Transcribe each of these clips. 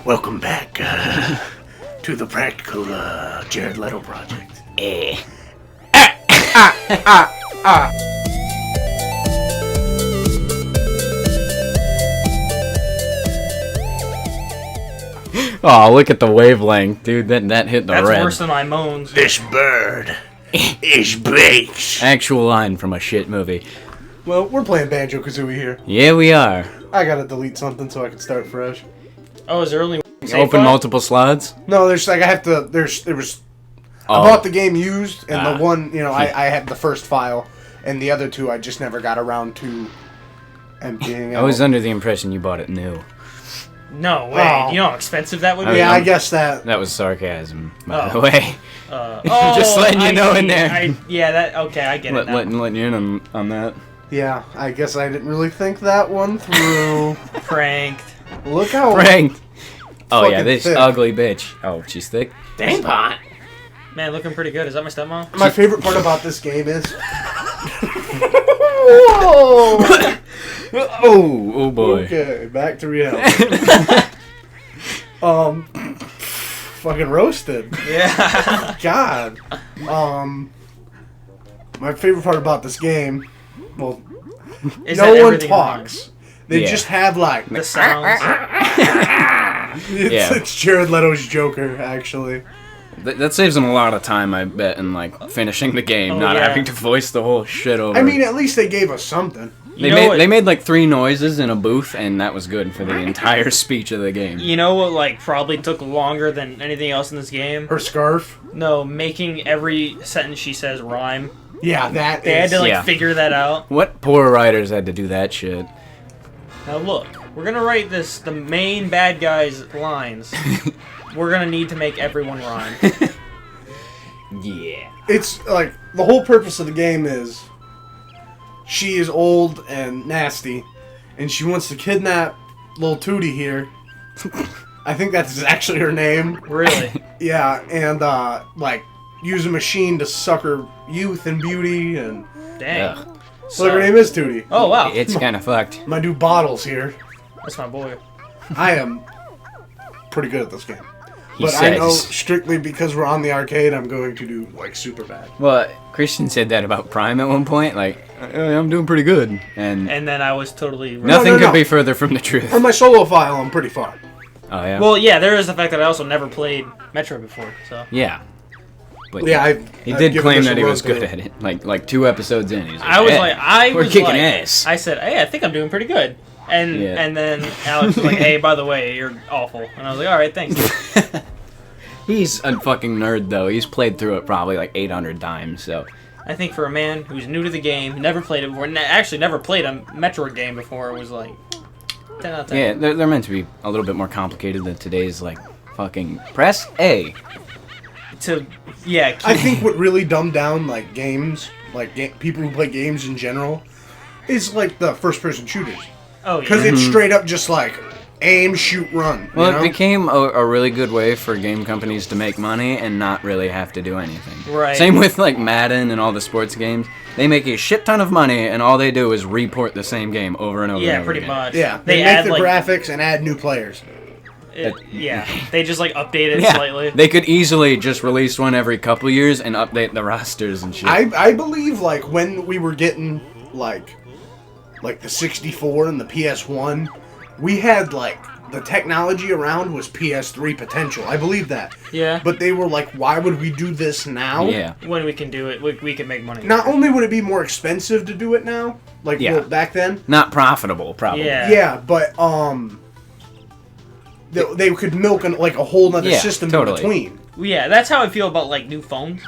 Welcome back to the practical Jared Leto project. Oh, look at the wavelength, dude. That hit the That's red. worse than my moans. This bird is baked. Actual line from a shit movie. Well, we're playing Banjo-Kazooie here. Yeah, we are. I gotta delete something so I can start fresh. Oh, is there only Open multiple slots. No, there's like I have to. There was. I bought the game used, and the one I had the first file, and the other two I just never got around to emptying out. I was under the impression you bought it new. No way. Oh. Do you know how expensive that would be? Yeah, I guess that. That was sarcasm, by the way. Just letting you know in there. I get it now. Letting you in on that. Yeah, I guess I didn't really think that one through. Pranked. Look how. Pranked. Oh yeah, Fucking this thick. ugly bitch. Oh, she's thick. Dang pot. Man, looking pretty good. Is that my stepmom? My favorite part about this game is. Whoa! Oh boy. Okay, back to reality. Fucking roasted. Yeah. God. My favorite part about this game, well, Is no that one everything talks. They Yeah. just have like The sounds. it's Jared Leto's Joker, actually. That saves them a lot of time, I bet, in like finishing the game, Oh, not yeah. having to voice the whole shit over. I mean, at least they gave us something. They made like 3 noises in a booth, and that was good for the entire speech of the game. You know what, like, probably took longer than anything else in this game? Her scarf. No, making every sentence she says rhyme. Yeah, that They had is. to, like, Yeah. figure that out. What poor writers had to do that shit? Now, look, we're gonna write the main bad guy's lines. We're gonna need to make everyone rhyme. Yeah. It's like the whole purpose of the game is she is old and nasty, and she wants to kidnap little Tootie here. I think that's actually her name. Really? Yeah, and like use a machine to suck her youth and beauty, and Dang. Ugh. so her name is Tootie. Oh, wow. It's kind of fucked. My new bottles here. That's my boy. I am pretty good at this game. He But says. I know strictly because we're on the arcade, I'm going to do like super bad. Well, Kristian said that about Prime at one point. Like, I'm doing pretty good, and And then I was totally... nothing no. could be further from the truth. On my solo file, I'm pretty far. Oh yeah. Well, yeah, there is the fact that I also never played Metro before, so... yeah. But Yeah, he I've did given claim this a that he was run good through. at it. Like 2 episodes in, he's like, I was "Hey, like, we're kicking ass." I said, hey, I think I'm doing pretty good. And Yeah. and then Alex was like, hey, by the way, you're awful. And I was like, all right, thanks. He's a fucking nerd, though. He's played through it probably like 800 times, so... I think for a man who's new to the game, never played it before, actually never played a Metroid game before, it was like 10 out of 10. Yeah, they're meant to be a little bit more complicated than today's, like, fucking press A. I think what really dumbed down like games, like people who play games in general, is like the first-person shooters. Oh, Because yeah. it's straight up just like aim, shoot, run. Well, you know? it became a really good way for game companies to make money and not really have to do anything. Right. Same with, like, Madden and all the sports games. They make a shit ton of money, and all they do is report the same game over and over and Yeah, over pretty again. much. Yeah, They they make add, the like, graphics and add new players. yeah, they just, like, update it Yeah, slightly. they could easily just release one every couple years and update the rosters and shit. I believe like when we were getting like the 64 and the PS1, we had like the technology around was PS3 potential. I believe that. Yeah. But they were like, why would we do this now? Yeah. When we can do it, we can make money. Not only would it be more expensive to do it now, like Yeah. well, back then. Not profitable, probably. Yeah. Yeah, but they could milk like a whole nother Yeah, system totally. in between. Yeah, that's how I feel about, like, new phones.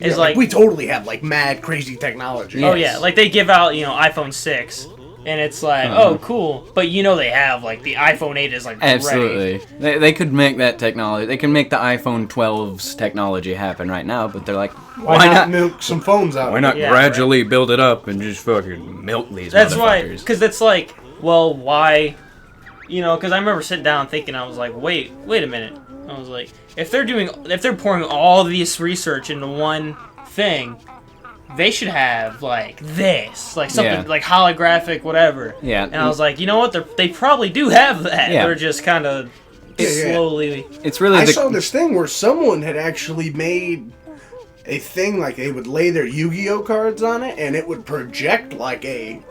Is Yeah, like we totally have like mad crazy technology. Oh, Yes. yeah, like, they give out, iPhone 6, and it's like, Uh-huh. oh, cool. But they have, like, the iPhone 8 is, like, ready. Absolutely. They could make that technology. They can make the iPhone 12's technology happen right now, but they're like, Why not milk some phones out? Why not Yeah, gradually build it up and just fucking milk these That's why, motherfuckers? because it's like, well, why, because I remember sitting down thinking, I was like, wait a minute. I was like, if they're pouring all this research into one thing, they should have, like, this, like, something, Yeah. like, holographic, whatever. Yeah. And I was like, you know what, they probably do have that. Yeah. They're just kind of slowly. It's really I the, saw this thing where someone had actually made a thing like they would lay their Yu-Gi-Oh cards on it, and it would project like a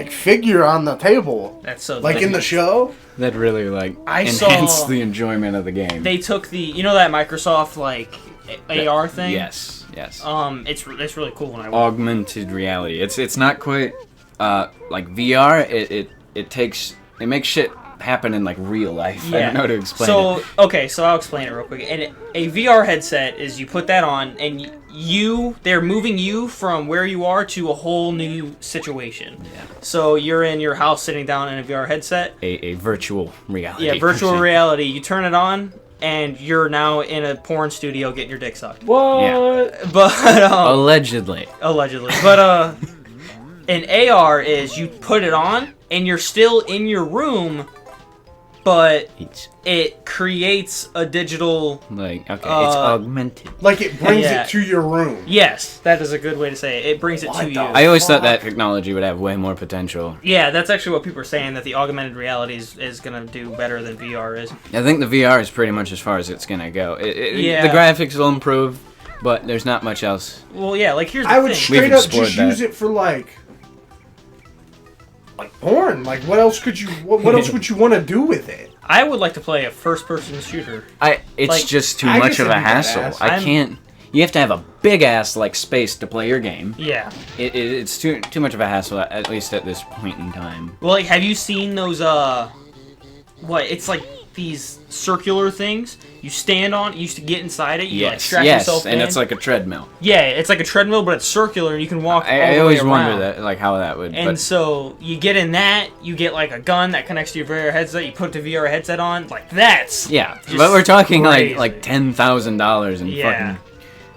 figure on the table, That's so like in the show. that really like I enhanced saw- the enjoyment of the game. They took the that Microsoft like AR thing. Yes. It's really cool when I Augmented reality. It's not quite like VR. It makes shit happen in like real life. I don't know how to explain it. So I'll explain it real quick. And a VR headset is you put that on and they're moving you from where you are to a whole new situation. Yeah. So you're in your house sitting down in a VR headset. A virtual reality. Yeah, virtual reality. You turn it on and you're now in a porn studio getting your dick sucked. What? Yeah. But Allegedly. But an AR is you put it on and you're still in your room, but it creates a digital. Like it's augmented. Like it brings Yeah. it to your room. Yes, that is a good way to say it. It brings it What to the you. I always thought that technology would have way more potential. Yeah, that's actually what people are saying, that the augmented reality is going to do better than VR is. I think the VR is pretty much as far as it's gonna go. Yeah. The graphics will improve, but there's not much else. Well, yeah, like here's the I would thing. straight We've up explored just that. use it for like porn. Like what else could you? What else would you want to do with it? I would like to play a first-person shooter. It's Like, just too I much guess of a it'd be hassle. badass. I can't. You have to have a big ass like space to play your game. Yeah. It's too much of a hassle, at least at this point in time. Well, like, have you seen those, it's like these circular things you stand on, you used to get inside it, you like strap yourself in. And it's like a treadmill. Yeah, it's like a treadmill, but it's circular, and you can walk all I the always way wonder around. that, like how that would. And But so you get in that, you get like a gun that connects to your VR headset, you put the VR headset on, like that's yeah, just but we're talking crazy. like $10,000 and Yeah. fucking.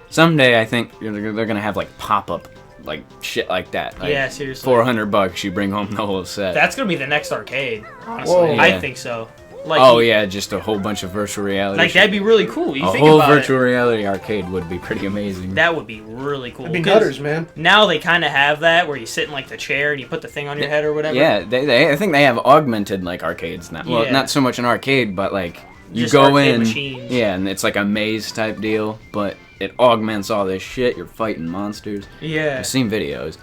Someday I think they're gonna have like pop up like shit like that. Like, Yeah, seriously. $400, you bring home the whole set. That's gonna be the next arcade, honestly. Whoa. I Yeah. think so. Like, Oh yeah, just a whole bunch of virtual reality. like shit. that'd be really cool. You a think whole about virtual it, reality arcade would be pretty amazing. that would be really cool. It'd be 'Cause gutters, man. Now they kind of have that where you sit in like the chair and you put the thing on your head or whatever. Yeah, I think they have augmented like arcades now. Well, Yeah. not so much an arcade, but like you Just go arcade in, machines. yeah, and it's like a maze type deal, but it augments all this shit. You're fighting monsters. Yeah. I've seen videos.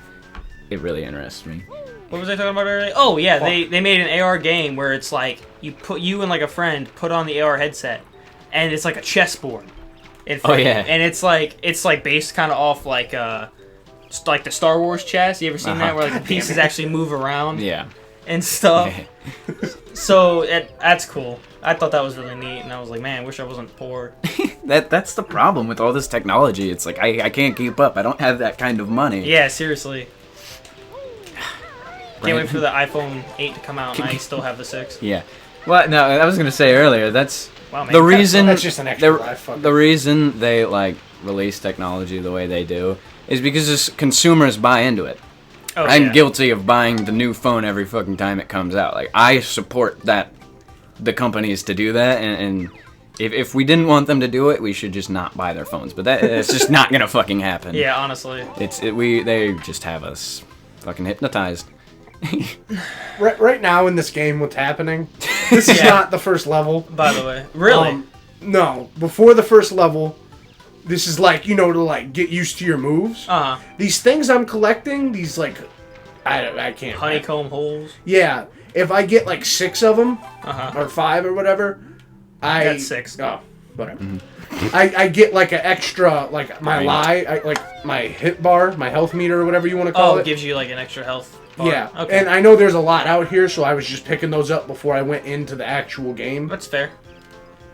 It really interests me. What was I talking about earlier? Oh yeah, they made an AR game where it's like you and like a friend put on the AR headset, and it's like a chessboard. Oh, yeah. And it's like based kind of off like the Star Wars chess. You ever seen that where like the pieces actually move around Yeah. and stuff? So that's cool. I thought that was really neat, and I was like, man, I wish I wasn't poor. That's the problem with all this technology. It's like I can't keep up. I don't have that kind of money. Yeah, seriously. Can't Right. wait for the iPhone 8 to come out, and I still have the 6. Yeah. Well, no, I was gonna say earlier. That's Wow, man. the reason. That's just an extra life. Fuck. The reason they like release technology the way they do is because consumers buy into it. Oh, I'm yeah. guilty of buying the new phone every fucking time it comes out. Like I support the companies to do that, and if we didn't want them to do it, we should just not buy their phones. But it's just not gonna fucking happen. Yeah, honestly. They just have us fucking hypnotized. Right now in this game, what's happening? This is Yeah. not the first level. By the way, really? No, before the first level, this is like to like get used to your moves. These things I'm collecting, these like, I can't. Honeycomb holes. Yeah, if I get like 6 of them or 5 or whatever, I got 6. Oh, whatever. I get like an extra like my like my hit bar, my health meter or whatever you want to call Oh, it. it gives you like an extra health bar. Yeah, Okay. and I know there's a lot out here, so I was just picking those up before I went into the actual game. That's fair.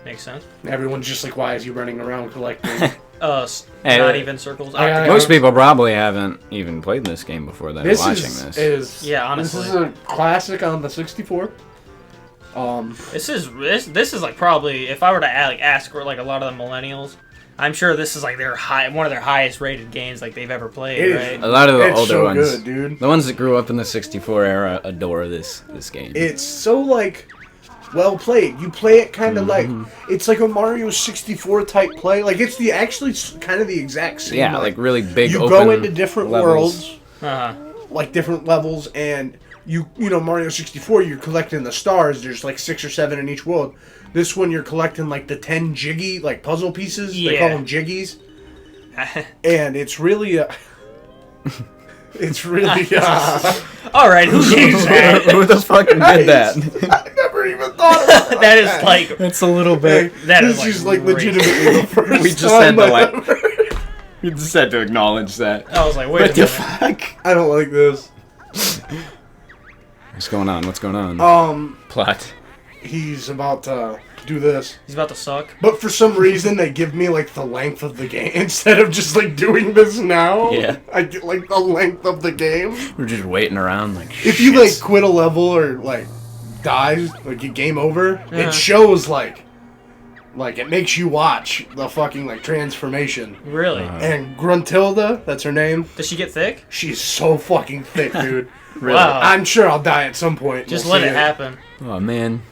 Makes sense. Everyone's just like, why is he running around collecting? Hey, not even circles. I- Most people probably haven't even played this game before they're this watching is, this. is Yeah, honestly. this is a classic on the 64. This is like probably, if I were to ask like a lot of the millennials, I'm sure this is like one of their highest rated games like they've ever played, It is. right? A lot of the It's older so ones, good, dude. the ones that grew up in the 64 era, adore this game. It's so like well played. You play it kind of Mm-hmm. like it's like a Mario 64 type play. Like it's actually kind of the exact same. Yeah, like really big. You open go into different levels. worlds, like different levels, and you know, Mario 64, you're collecting the stars. There's like 6 or 7 in each world. This one, you're collecting like the 10 jiggy, like puzzle pieces. Yeah. They call them jiggies. And it's really, it's really, All right, who gave that? Who the fuck did that? I never even thought about that. That is like It's a little bit. that This is is like like great. legitimately the first We just time had to I've like. ever- We just had to acknowledge that. I was like, wait What a the minute. fuck? I don't like this. What's going on? What's going on? Plot. He's about to do this. He's about to suck. But for some reason, they give me, like, the length of the game. Instead of just, like, doing this now, Yeah. I get, like, the length of the game. We're just waiting around like. If you, like, quit a level or, like, die, like, you game over, it shows, like, it makes you watch the fucking, like, transformation. Really? And Gruntilda, that's her name, Does she get thick? she's so fucking thick, dude. Really? Wow. I'm sure I'll die at some point. Just We'll let see it happen. Oh man,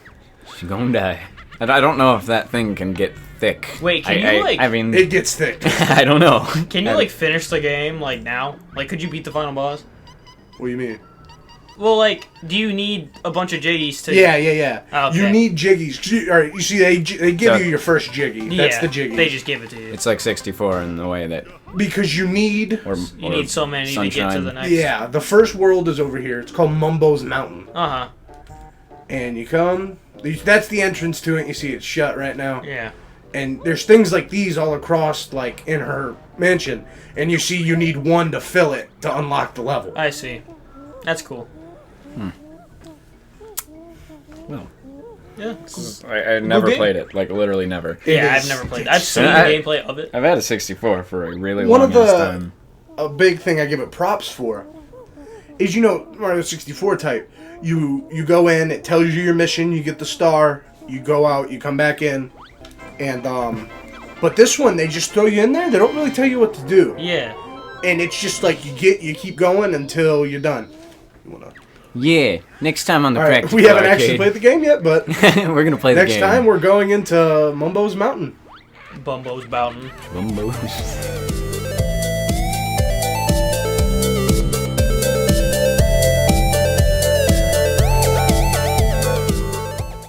she's gonna die. I don't know if that thing can get thick. Wait, can you, like- I mean, It gets thick. I don't know. Can you like finish the game like now? Like, could you beat the final boss? What do you mean? Well, like, do you need a bunch of jiggies to? Yeah. Okay. You need jiggies. 'Cause you see, they give So- you your first jiggy. That's Yeah, the jiggy. They just give it to you. It's like 64 in the way that. Because you need... You need so many to get to Sunshine. the next. Yeah, the first world is over here. It's called Mumbo's Mountain. Uh And you come... That's the entrance to it. You see it's shut right now. huh. Yeah. And there's things like these all across, like, in her mansion. And you see you need one to fill it to unlock the level. I see. That's cool. Well, Yeah. I never game. played it. Like literally never. Yeah, is- I've never played. I've seen I- the gameplay of it. I've had a 64 for a really One long of the- ass time. A big thing I give it props for is, you know, Mario 64 type. You go in, it tells you your mission, you get the star, you go out, you come back in, and but this one they just throw you in there. They don't really tell you what to do, Yeah. and it's just like you keep going until you're done. You wanna? Yeah, next time on the All right, practical we haven't actually arcade. played the game yet, but We're gonna play the next game. time we're going into Mumbo's Mountain. Bumbo's Mountain. Bumbos.